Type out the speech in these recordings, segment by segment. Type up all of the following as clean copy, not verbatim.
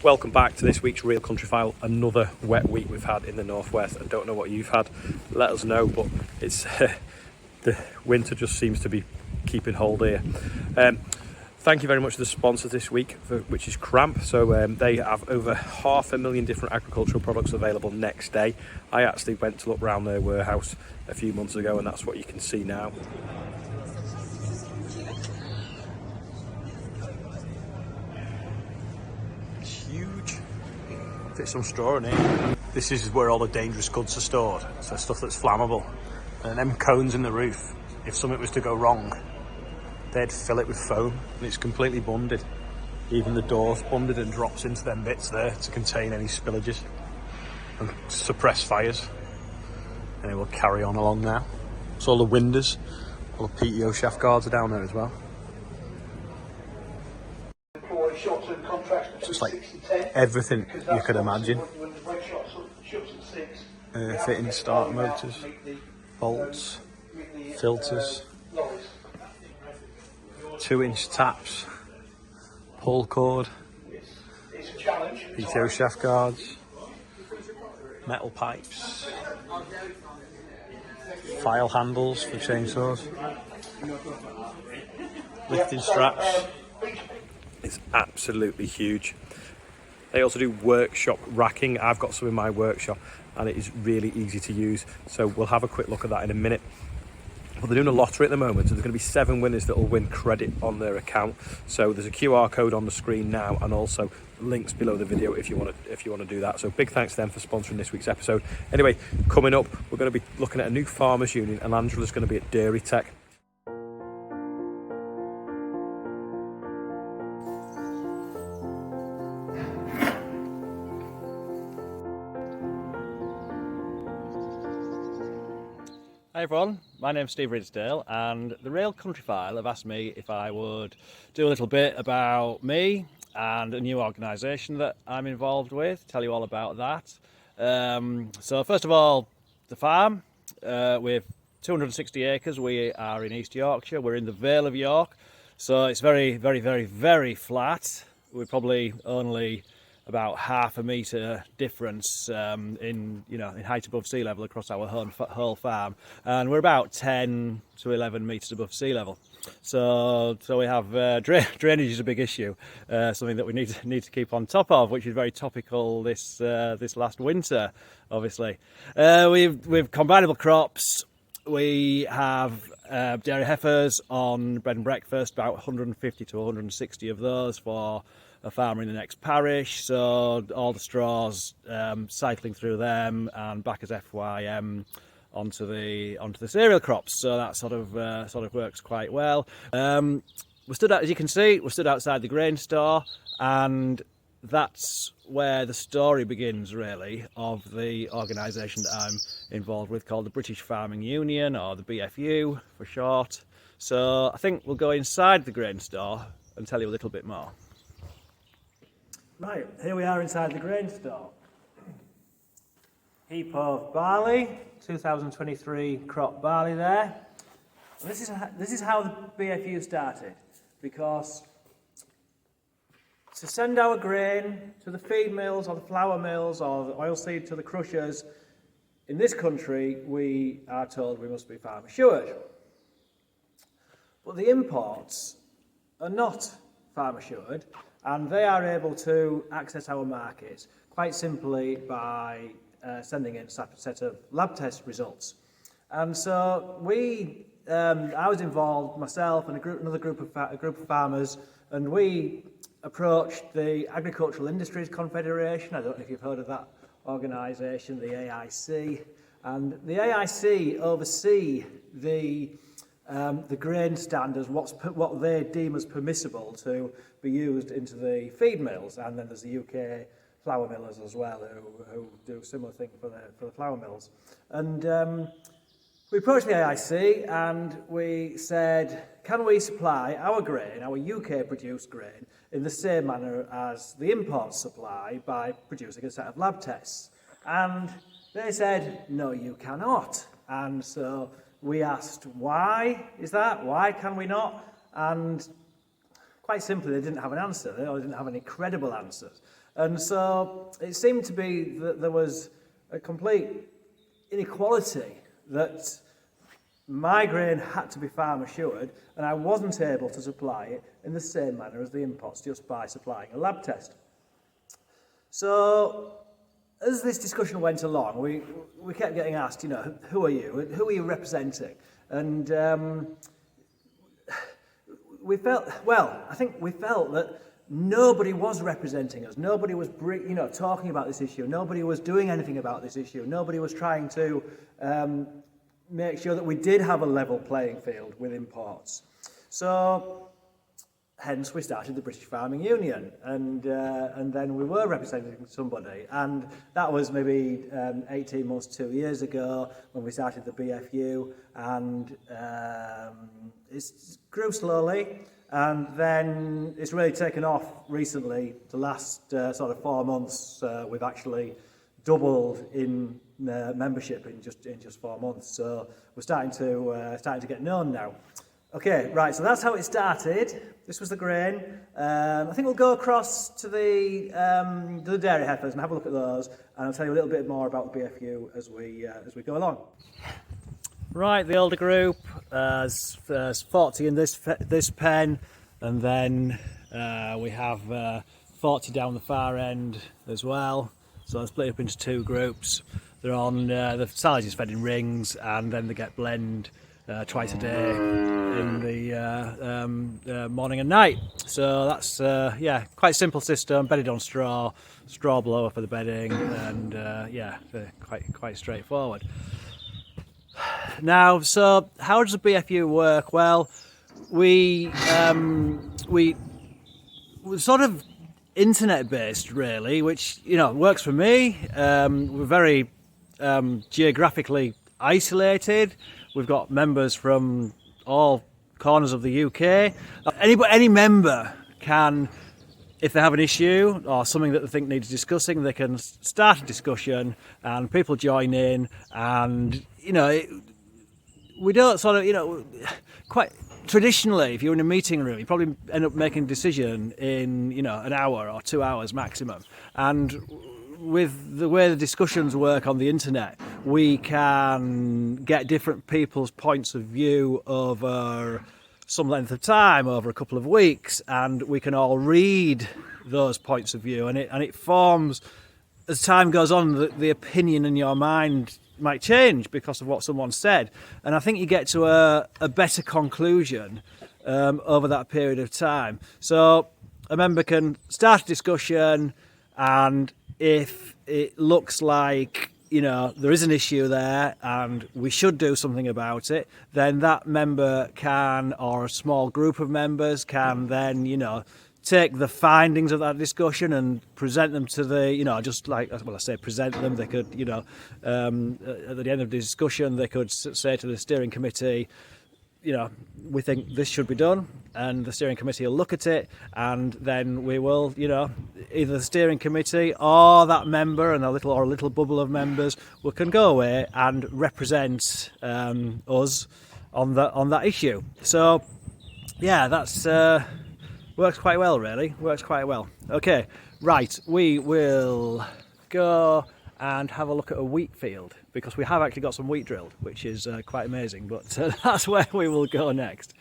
Welcome back to this week's Real Countryfile. Another wet week we've had in the northwest. I don't know what you've had, let us know, but it's the winter just seems to be keeping hold here. Thank you very much to the sponsors this week, which is Cramp. So they have over 500,000 different agricultural products available next day. I actually went to look around their warehouse a few months ago, and that's what you can see now. Huge. Fit some straw in here. This is where all the dangerous goods are stored, so stuff that's flammable. And them cones in the roof, if something was to go wrong, they'd fill it with foam, and it's completely bonded. Even the door's bonded and drops into them bits there to contain any spillages and suppress fires. And it will carry on along now. So all the windows, all the PTO shaft guards are down there as well. So it's like everything you could imagine. Fitting start motors, bolts, filters, 2-inch taps, pull cord, PTO shaft guards, metal pipes, file handles for chainsaws, lifting straps. It's absolutely huge. They also do workshop racking. I've got some in my workshop and it is really easy to use. So we'll have a quick look at that in a minute. Well, they're doing a lottery at the moment, so there's going to be 7 winners that will win credit on their account. So there's a QR code on the screen now, and also links below the video if you want to do that. So big thanks to them for sponsoring this week's episode. Anyway, coming up, we're going to be looking at a new farmers union, and Angela's going to be at Dairy Tech. Hi everyone, my name's Steve Ridsdale, and the Real Countryfile have asked me if I would do a little bit about me and a new organisation that I'm involved with, tell you all about that. So first of all, the farm, with 260 acres, we are in East Yorkshire, we're in the Vale of York, so it's very, very, very, very flat. We're probably only about half a metre difference in height above sea level across our whole farm, and we're about 10 to 11 metres above sea level. So we have drainage is a big issue, something that we need to keep on top of, which is very topical this last winter. Obviously, we've combinable crops. We have dairy heifers on bread and breakfast, about 150 to 160 of those for a farmer in the next parish, so all the straws cycling through them and back as FYM onto the cereal crops. So that sort of works quite well. As you can see, we're stood outside the grain store, and that's where the story begins, really, of the organisation that I'm involved with, called the British Farming Union, or the BFU for short. So I think we'll go inside the grain store and tell you a little bit more. Right, here we are inside the grain store. Heap of barley, 2023 crop barley there. And this is how the BFU started, because to send our grain to the feed mills or the flour mills or the oilseed to the crushers, in this country we are told we must be farm assured. But the imports are not farm assured, and they are able to access our markets quite simply by sending in a set of lab test results. And so I was involved, myself and another group of farmers, and we approached the Agricultural Industries Confederation. I don't know if you've heard of that organisation, the AIC. And the AIC oversee the grain standards, what they deem as permissible to be used into the feed mills, and then there's the UK flour millers as well who do a similar thing for the flour mills. And we approached the AIC and we said, can we supply our grain, our UK produced grain, in the same manner as the imports supply by producing a set of lab tests? And they said, no, you cannot. And so we asked, why is that? Why can we not? And quite simply, they didn't have an answer. They didn't have any credible answers. And so it seemed to be that there was a complete inequality, that my grain had to be farm assured, and I wasn't able to supply it in the same manner as the imports, just by supplying a lab test. So as this discussion went along, we kept getting asked, you know, who are you? Who are you representing? And we felt that nobody was representing us. Nobody was, talking about this issue. Nobody was doing anything about this issue. Nobody was trying to make sure that we did have a level playing field with imports. So, hence we started the British Farming Union, and then we were representing somebody, and that was maybe 18 months, 2 years ago when we started the BFU, and it grew slowly, and then it's really taken off recently. The last sort of 4 months, we've actually doubled in membership in just 4 months. So we're starting to get known now. Okay, right. So that's how it started. This was the grain. I think we'll go across to the dairy heifers and have a look at those, and I'll tell you a little bit more about the BFU as we go along. Right, the older group, there's 40 in this pen, and then we have 40 down the far end as well. So they're split up into 2 groups. They're on the silage is fed in rings, and then they get blend twice a day in the morning and night. So that's quite simple system, bedded on straw blower for the bedding, and quite straightforward. Now, so how does the BFU work? Well, we're sort of internet based, really, which works for me. We're very geographically isolated. We've got members from all corners of the UK. Any member can, if they have an issue or something that they think needs discussing, they can start a discussion and people join in, and we don't sort of, quite traditionally, if you're in a meeting room, you probably end up making a decision in, an hour or 2 hours maximum. And with the way the discussions work on the internet, we can get different people's points of view over some length of time, over a couple of weeks, and we can all read those points of view, and it forms, as time goes on, the opinion in your mind might change because of what someone said, and I think you get to a better conclusion over that period of time. So a member can start a discussion, and if it looks like there is an issue there and we should do something about it, then that member can, or a small group of members can then take the findings of that discussion and present them to the, just like, well, I say present them, they could, at the end of the discussion, they could say to the steering committee, we think this should be done, and the steering committee will look at it, and then we will, either the steering committee or that member and a little bubble of members can go away and represent us on that issue. So, yeah, that's works quite well, really. Works quite well. Okay, right, we will go and have a look at a wheat field, because we have actually got some wheat drilled, which is quite amazing, but that's where we will go next.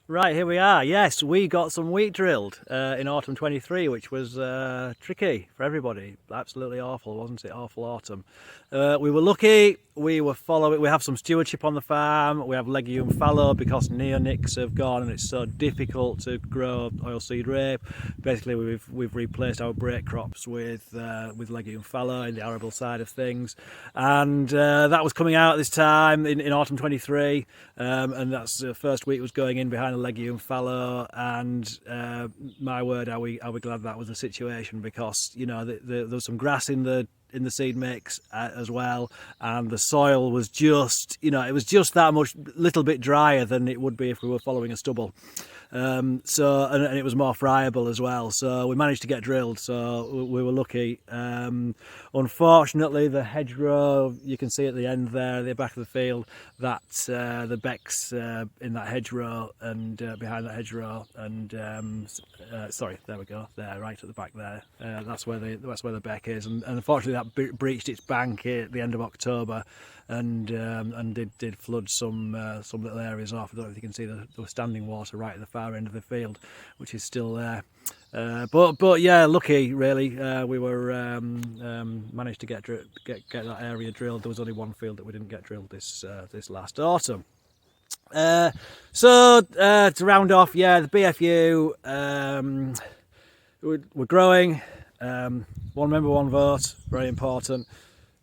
Right, here we are. Yes, we got some wheat drilled in autumn 23, which was tricky for everybody. Absolutely awful, wasn't it? Awful autumn. We were lucky. We were following. We have some stewardship on the farm. We have legume fallow because neonics have gone, and it's so difficult to grow oilseed rape. Basically, we've replaced our break crops with legume fallow in the arable side of things, and that was coming out at this time in autumn 23, and that's the first wheat was going in behind the legume fallow, and my word, are we glad that was the situation, because there was some grass in the seed mix as well, and the soil was just it was just that much little bit drier than it would be if we were following a stubble. So and it was more friable as well. So we managed to get drilled. So we were lucky. Unfortunately, the hedgerow, you can see at the end there, the back of the field, that the becks in that hedgerow and behind that hedgerow, and sorry, there we go, there, right at the back there. That's where the beck is, and unfortunately that breached its bank at the end of October, and did flood some little areas off. I don't know if you can see there was standing water right at the far end of the field, which is still there. But yeah, lucky really. We were managed to get that area drilled. There was only one field that we didn't get drilled this last autumn. So to round off, yeah, the BFU, we're growing. One member, one vote, very important.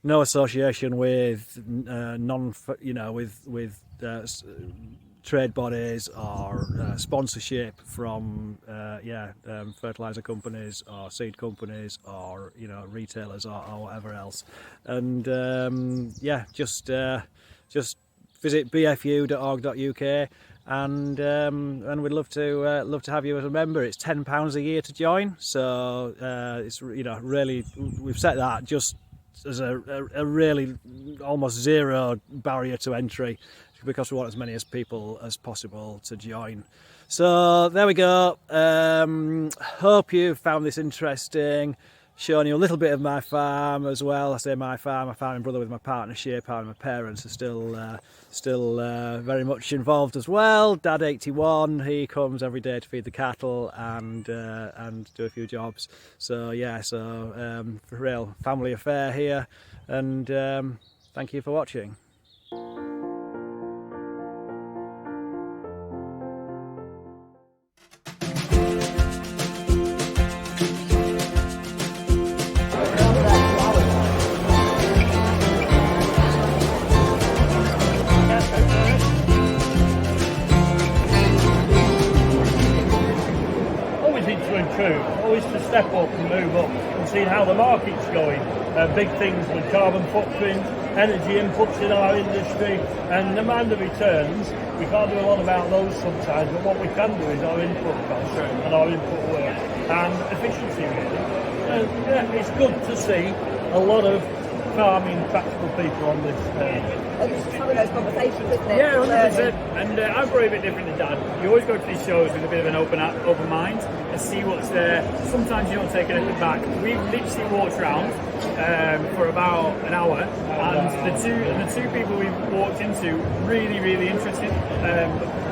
No association with trade bodies or sponsorship from fertilizer companies or seed companies or retailers or whatever else. And just visit bfu.org.uk and we'd love to have you as a member. It's £10 a year to join, so it's really, we've set that just as a really almost zero barrier to entry, because we want as many as people as possible to join. So there we go. Hope you found this interesting, showing you a little bit of my farm as well. I say my farm, my farming brother with my partner Shapa, and my parents are still very much involved as well. Dad 81, he comes every day to feed the cattle and do a few jobs. So yeah, for real family affair here, and thank you for watching. Always to step up and move up and see how the market's going. Big things with carbon footprint, energy inputs in our industry, and the amount of returns. We can't do a lot about those sometimes, but what we can do is our input costs and our input work and efficiency really. It's good to see a lot of farming practical people on this. Just having those conversations, isn't it? Yeah, 100%. And I'm probably a bit different than Dad. You always go to these shows with a bit of an open mind and see what's there. Sometimes you don't take anything back. We literally walked around for about an hour, and the two people we walked into really interested.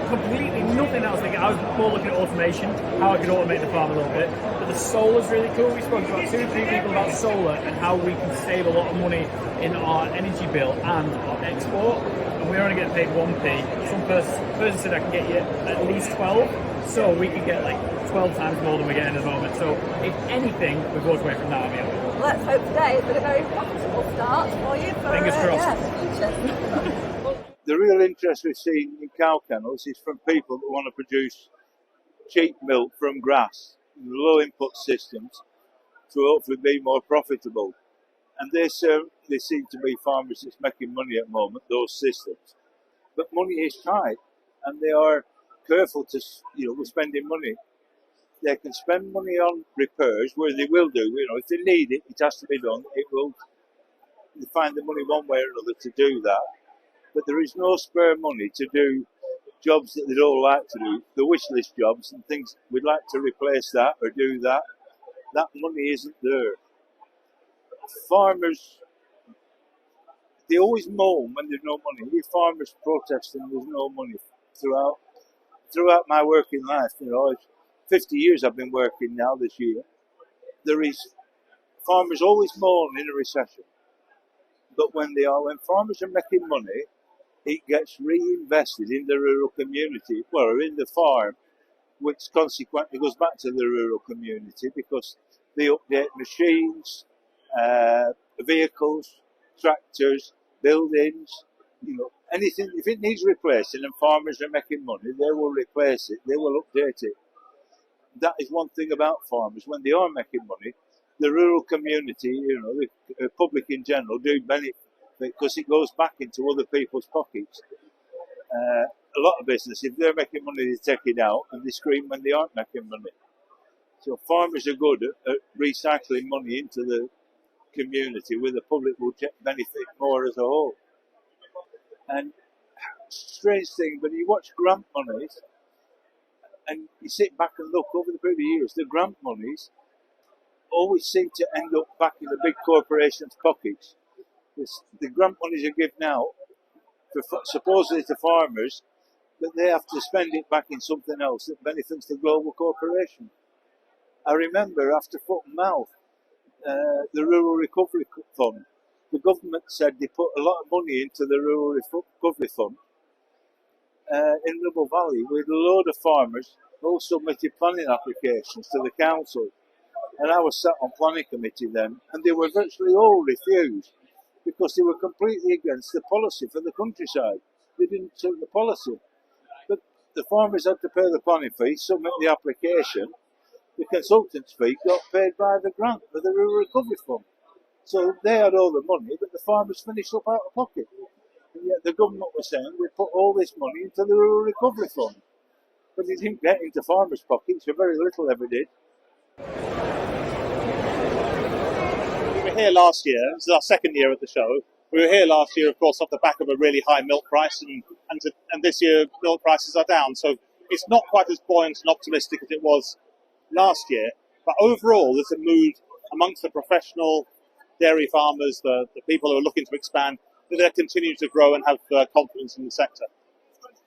Completely nothing else. I was more looking at automation, how I could automate the farm a little bit. But the solar's really cool. We spoke to about 2 or 3 people about solar and how we can save a lot of money in our energy bill and our export. And we're only getting paid 1p. Some person said I can get you at least 12. So we could get like 12 times more than we're getting at the moment. So if anything, we've walked away from that. Well, let's hope today has been a very profitable start for you. Fingers crossed. The future. The real interest we've seen in cow kennels is from people that want to produce cheap milk from grass, low input systems, to hopefully be more profitable. And they seem to be farmers that's making money at the moment, those systems. But money is tight, and they are careful to, with spending money. They can spend money on repairs, where they will do, if they need it, it has to be done. They find the money one way or another to do that. But there is no spare money to do jobs that they don't like to do, the wish list jobs and things. We'd like to replace that or do that. That money isn't there. Farmers, they always moan when there's no money. We farmers protest and there's no money throughout my working life. 50 years I've been working now this year. Farmers always moan in a recession. But when farmers are making money, it gets reinvested in the rural community, in the farm, which consequently goes back to the rural community because they update machines, vehicles, tractors, buildings, anything. If it needs replacing and farmers are making money, they will replace it, they will update it. That is one thing about farmers. When they are making money, the rural community, the public in general, do benefit because it goes back into other people's pockets. a lot of business, if they're making money, they take it out and they scream when they aren't making money. So farmers are good at recycling money into the community where the public will benefit more as a whole. And strange thing, when you watch grant monies and you sit back and look over the period of years, the grant monies always seem to end up back in the big corporations' pockets. The grant monies are given out for supposedly to farmers, but they have to spend it back in something else that benefits the global corporation. I remember after foot and mouth, the Rural Recovery Fund, the government said they put a lot of money into the Rural Recovery Fund in Ribble Valley, with a load of farmers all submitted planning applications to the council. And I was sat on planning committee then, and they were virtually all refused because they were completely against the policy for the countryside. They didn't suit the policy. But the farmers had to pay the planning fee, submit the application. The consultant's fee got paid by the grant for the Rural Recovery Fund. So they had all the money, but the farmers finished up out of pocket. And yet the government was saying we put all this money into the Rural Recovery Fund. But it didn't get into farmers' pockets, so very little ever did. We were here last year. This is our second year at the show. We were here last year, of course, off the back of a really high milk price, and this year milk prices are down. So it's not quite as buoyant and optimistic as it was last year. But overall, there's a mood amongst the professional dairy farmers, the people who are looking to expand, that they're continuing to grow and have confidence in the sector.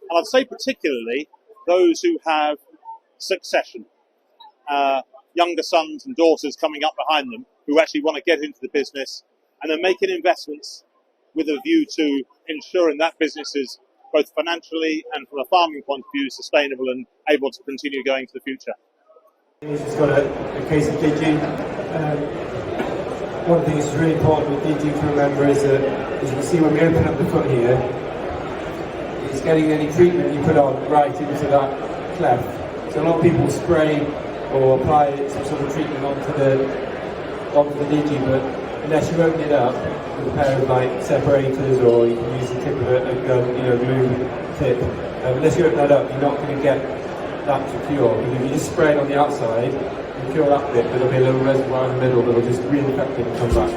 And I'd say particularly those who have succession, younger sons and daughters coming up behind them who actually want to get into the business, and they're making investments with a view to ensuring that business is both financially and from a farming point of view sustainable and able to continue going to the future. He's just got a case of Digi. One thing that's really important with Digi to remember is that, as you can see when we open up the foot here, it's getting any treatment you put on right into that cleft. So a lot of people spray or apply some sort of treatment onto the Digi, but unless you open it up with a pair of like separators, or you can use the tip of a glue tip, unless you open that up, you're not going to get that to cure. Because if you just spray it on the outside, you cure that bit, but there'll be a little reservoir in the middle that will just reinfect it and come back.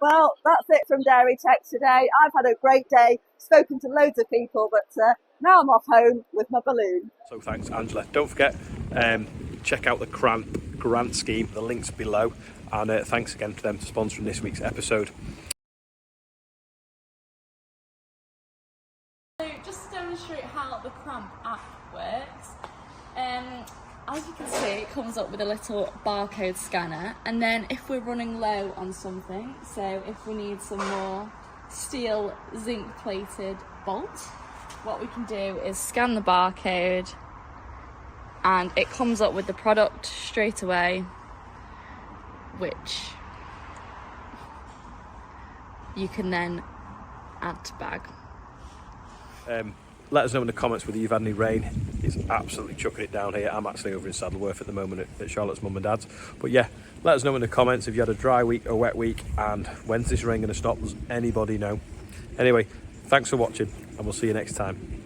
Well, that's it from Dairy Tech today. I've had a great day, spoken to loads of people, but now I'm off home with my balloon. So thanks, Angela. Don't forget, check out the CRAMP grant scheme. The link's below. And thanks again to them for sponsoring this week's episode. So just to demonstrate how the CRAMP app works, as you can see, it comes up with a little barcode scanner, and then if we're running low on something, so if we need some more steel zinc plated bolts, what we can do is scan the barcode and it comes up with the product straight away, which you can then add to bag. Let us know in the comments whether you've had any rain. It's absolutely chucking it down here. I'm actually over in Saddleworth at the moment at Charlotte's mum and dad's. But yeah, let us know in the comments if you had a dry week or a wet week, and when's this rain going to stop? Does anybody know? Anyway, thanks for watching, and we'll see you next time.